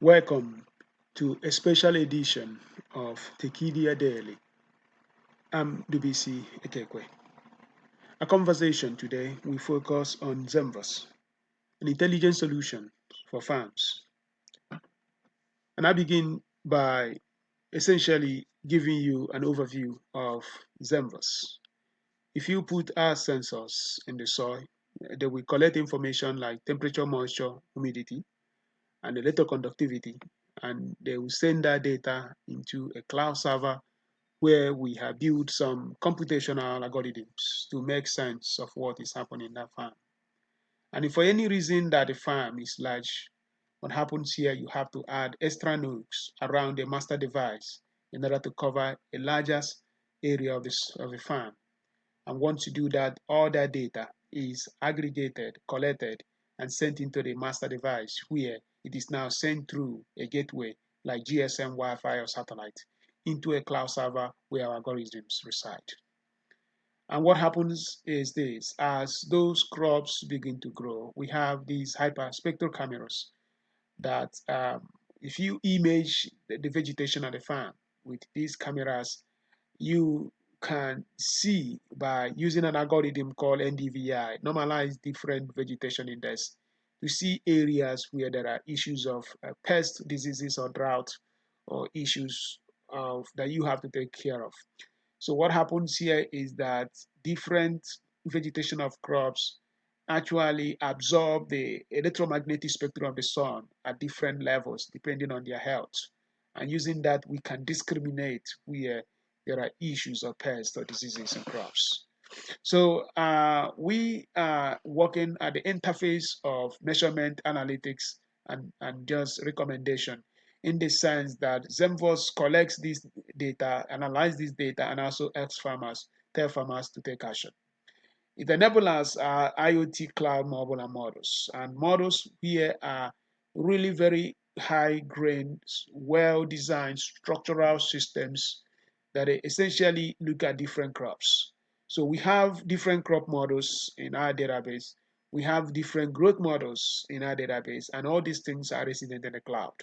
Welcome to a special edition of Tekidia Daily. I'm Dubisi Ekekwe. A conversation today we focus on Zenvas, an intelligent solution for farms. And I begin by essentially giving you an overview of Zenvas. If you put our sensors in the soil, they will collect information like temperature, moisture, humidity, and electroconductivity, and they will send that data into a cloud server where we have built some computational algorithms to make sense of what is happening in that farm. And if for any reason that the farm is large, what happens here, you have to add extra nodes around the master device in order to cover a larger area of the farm. And once you do that, all that data is aggregated, collected, and sent into the master device where it is now sent through a gateway like GSM, Wi-Fi, or satellite into a cloud server where our algorithms reside. And what happens is this: as those crops begin to grow, we have these hyperspectral cameras that if you image the vegetation of the farm with these cameras, you can see by using an algorithm called NDVI, normalize different vegetation index, to see areas where there are issues of pest diseases or drought or issues of that you have to take care of. So what happens here is that different vegetation of crops actually absorb the electromagnetic spectrum of the sun at different levels depending on their health. And using that, we can discriminate where there are issues of pests or diseases in crops. So we are working at the interface of measurement analytics and just recommendation, in the sense that Zenvos collects this data, analyze this data, and also helps farmers, tell farmers to take action. It enables us IoT cloud mobile and models. And models here are really very high grained, well designed structural systems that essentially look at different crops. So we have different crop models in our database. We have different growth models in our database, and all these things are resident in the cloud.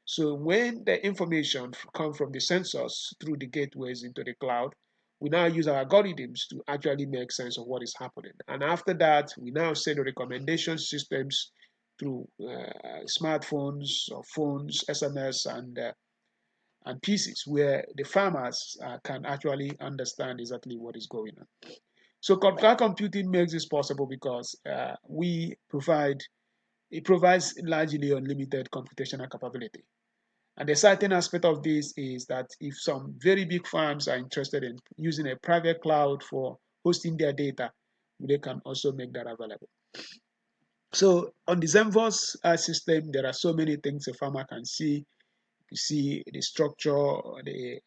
So when the information comes from the sensors through the gateways into the cloud, we now use our algorithms to actually make sense of what is happening. And after that, we now send the recommendation systems through smartphones or phones, SMS, and PCs, where the farmers can actually understand exactly what is going on. So cloud computing makes this possible because it provides largely unlimited computational capability. And the certain aspect of this is that if some very big farms are interested in using a private cloud for hosting their data, they can also make that available. So on the Zenvos system, there are so many things a farmer can see. You see the structure, the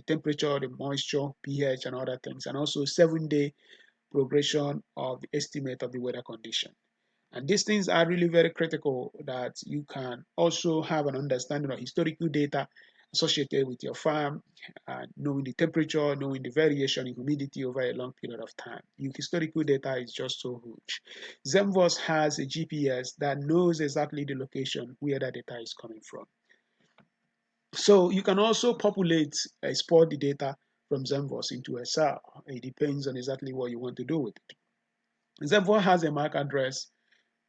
temperature, the moisture, pH, and other things, and also 7-day progression of the estimate of the weather condition. And these things are really very critical, that you can also have an understanding of historical data associated with your farm, knowing the temperature, knowing the variation in humidity over a long period of time. Your historical data is just so huge. Zenvos has a GPS that knows exactly the location where that data is coming from. So you can also populate, export the data from Zenvos into Excel. It depends on exactly what you want to do with it. Zenvos has a MAC address,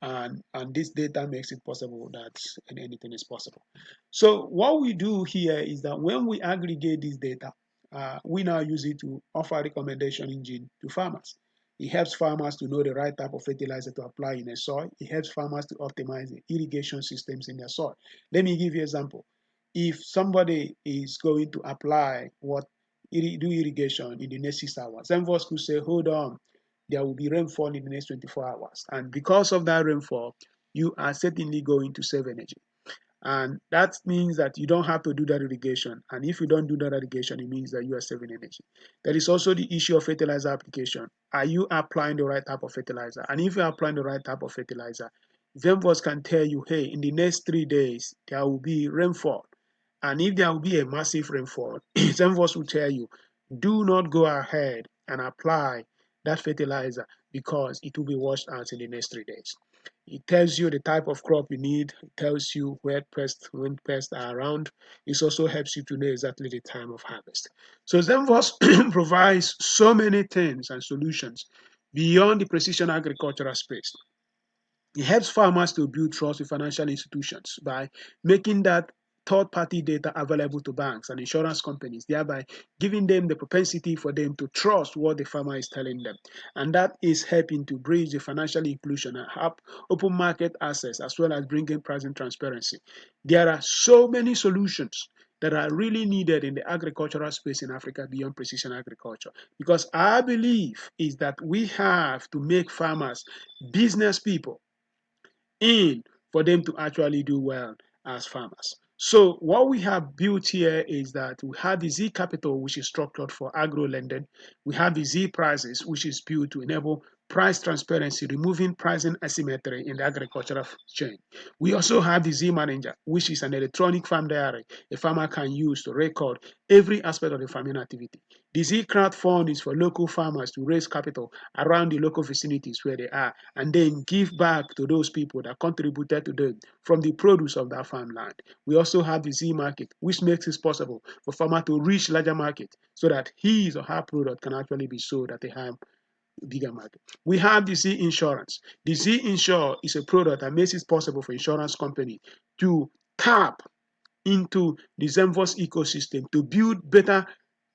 and this data makes it possible that anything is possible. So what we do here is that when we aggregate this data, we now use it to offer a recommendation engine to farmers. It helps farmers to know the right type of fertilizer to apply in a soil. It helps farmers to optimize the irrigation systems in their soil. Let me give you an example. If somebody is going to apply do irrigation in the next 6 hours, Zenvos could say, hold on, there will be rainfall in the next 24 hours. And because of that rainfall, you are certainly going to save energy. And that means that you don't have to do that irrigation. And if you don't do that irrigation, it means that you are saving energy. There is also the issue of fertilizer application. Are you applying the right type of fertilizer? And if you're applying the right type of fertilizer, Zenvos can tell you, hey, in the next 3 days, there will be rainfall. And if there will be a massive rainfall, Zenvos will tell you, do not go ahead and apply that fertilizer because it will be washed out in the next 3 days. It tells you the type of crop you need. It tells you when pests are around. It also helps you to know exactly the time of harvest. So ZenVos provides so many things and solutions beyond the precision agricultural space. It helps farmers to build trust with financial institutions by making that third-party data available to banks and insurance companies, thereby giving them the propensity for them to trust what the farmer is telling them. And that is helping to bridge the financial inclusion and help open market access as well as bringing pricing transparency. There are so many solutions that are really needed in the agricultural space in Africa beyond precision agriculture. Because our belief is that we have to make farmers business people in for them to actually do well as farmers. So what we have built here is that we have the Z Capital, which is structured for agro lending. We have the Z Prices, which is built to enable price transparency, removing pricing asymmetry in the agricultural chain. We also have the Z Manager, which is an electronic farm diary a farmer can use to record every aspect of the farming activity. The Z Crowd Fund is for local farmers to raise capital around the local vicinities where they are and then give back to those people that contributed to them from the produce of that farmland. We also have the Z Market, which makes it possible for farmer to reach larger market so that his or her product can actually be sold at a higher bigger market. We have the Z Insurance. The Z Insure is a product that makes it possible for insurance company to tap into the ZenVos ecosystem to build better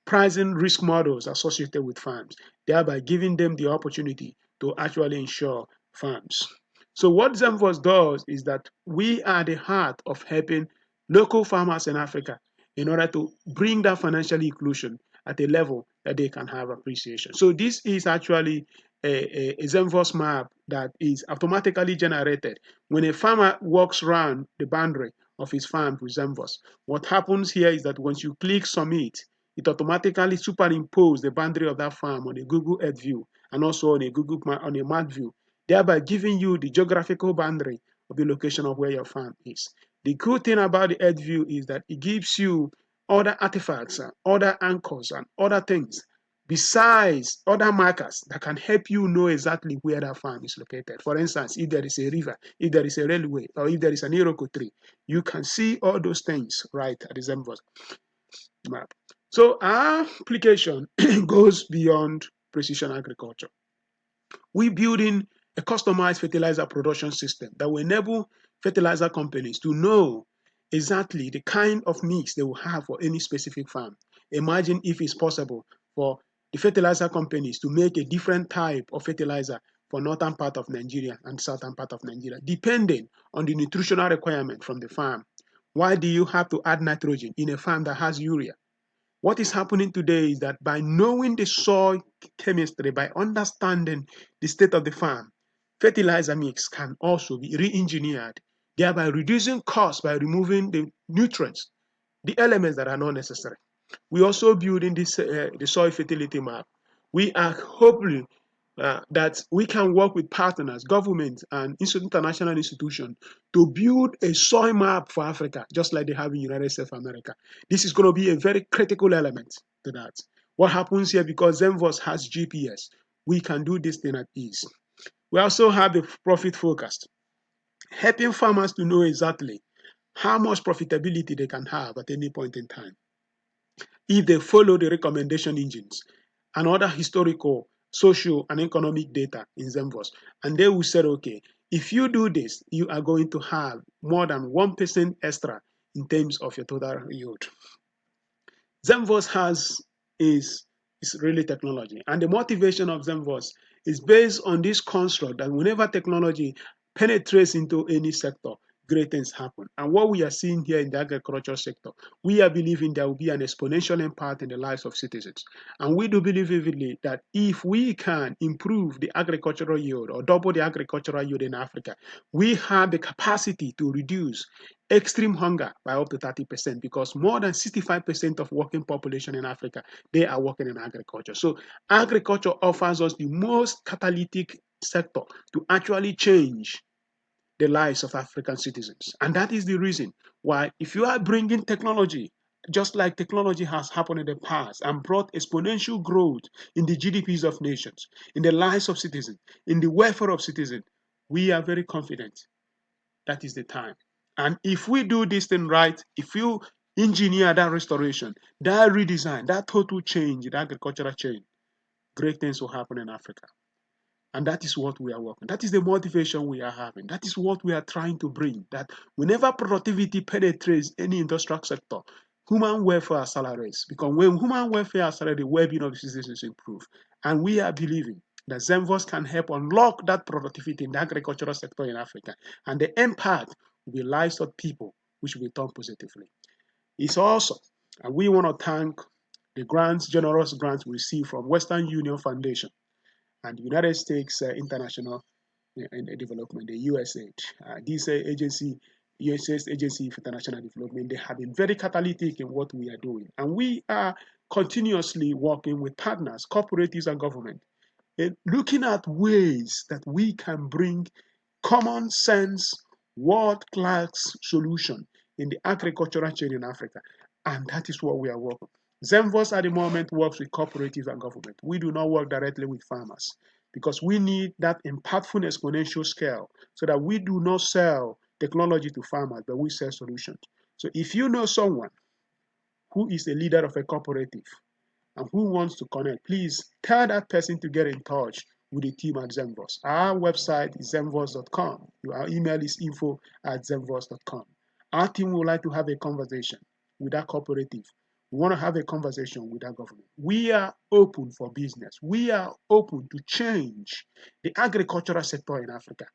pricing risk models associated with farms, thereby giving them the opportunity to actually insure farms. So what ZenVos does is that we are the heart of helping local farmers in Africa in order to bring that financial inclusion at a level that they can have appreciation. So this is actually a ZenVos map that is automatically generated when a farmer walks around the boundary of his farm with ZenVos. What happens here is that once you click submit, it automatically superimposes the boundary of that farm on a Google Earth view and also on a map view, thereby giving you the geographical boundary of the location of where your farm is. The good thing about the Earth view is that it gives you other artifacts, other anchors, and other things besides other markers that can help you know exactly where that farm is located. For instance, if there is a river, if there is a railway, or if there is an iroko tree, you can see all those things right at the ZenVos map. So our application goes beyond precision agriculture. We're building a customized fertilizer production system that will enable fertilizer companies to know exactly the kind of mix they will have for any specific farm. Imagine if it's possible for the fertilizer companies to make a different type of fertilizer for northern part of Nigeria and southern part of Nigeria, depending on the nutritional requirement from the farm. Why do you have to add nitrogen in a farm that has urea? What is happening today is that by knowing the soil chemistry, by understanding the state of the farm, fertilizer mix can also be re-engineered, thereby reducing costs by removing the nutrients, the elements that are not necessary. We also building the soil fertility map. We are hoping that we can work with partners, governments, and international institutions to build a soil map for Africa, just like they have in the United States of America. This is going to be a very critical element to that. What happens here, because ZenVos has GPS, we can do this thing at ease. We also have the profit forecast, helping farmers to know exactly how much profitability they can have at any point in time if they follow the recommendation engines and other historical, social, and economic data in ZenVos. And they will say, okay, if you do this, you are going to have more than 1% extra in terms of your total yield. ZenVos is really technology. And the motivation of ZenVos is based on this construct that whenever technology penetrates into any sector, great things happen. And what we are seeing here in the agriculture sector, we are believing there will be an exponential impact in the lives of citizens. And we do believe vividly that if we can improve the agricultural yield or double the agricultural yield in Africa, we have the capacity to reduce extreme hunger by up to 30% because more than 65% of working population in Africa, they are working in agriculture. So agriculture offers us the most catalytic sector to actually change the lives of African citizens. And that is the reason why if you are bringing technology, just like technology has happened in the past and brought exponential growth in the GDPs of nations, in the lives of citizens, in the welfare of citizens, We are very confident that is the time. And if we do this thing right, if you engineer that restoration, that redesign, that total change, that agricultural change, great things will happen in Africa. And that is what we are working. That is the motivation we are having. That is what we are trying to bring. That whenever productivity penetrates any industrial sector, human welfare accelerates. Because when human welfare accelerates, the well-being of the citizens improve. And we are believing that ZenVos can help unlock that productivity in the agricultural sector in Africa. And the impact will be lives of people, which will turn positively. It's awesome. And we want to thank the grants, generous grants we receive from Western Union Foundation and the United States International Development, the USAID. This agency, USAID Agency for International Development, they have been very catalytic in what we are doing. And we are continuously working with partners, cooperatives, and government, looking at ways that we can bring common sense, world-class solution in the agricultural chain in Africa. And that is what we are working. ZenVos at the moment works with cooperatives and government. We do not work directly with farmers because we need that impactful exponential scale so that we do not sell technology to farmers, but we sell solutions. So if you know someone who is a leader of a cooperative and who wants to connect, please tell that person to get in touch with the team at ZenVos. Our website is zenvos.com. Our email is info@zenvos.com. Our team would like to have a conversation with that cooperative. We want to have a conversation with our government. We are open for business. We are open to change the agricultural sector in Africa.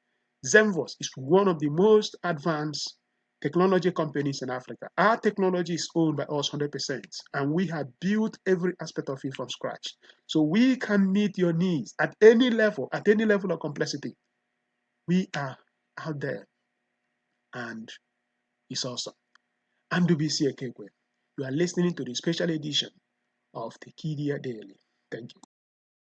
ZenVos is one of the most advanced technology companies in Africa. Our technology is owned by us 100%, and we have built every aspect of it from scratch. So we can meet your needs at any level of complexity. We are out there, and it's awesome. I'm Dubisi Ekekwe. You are listening to the special edition of the Kidia Daily. Thank you.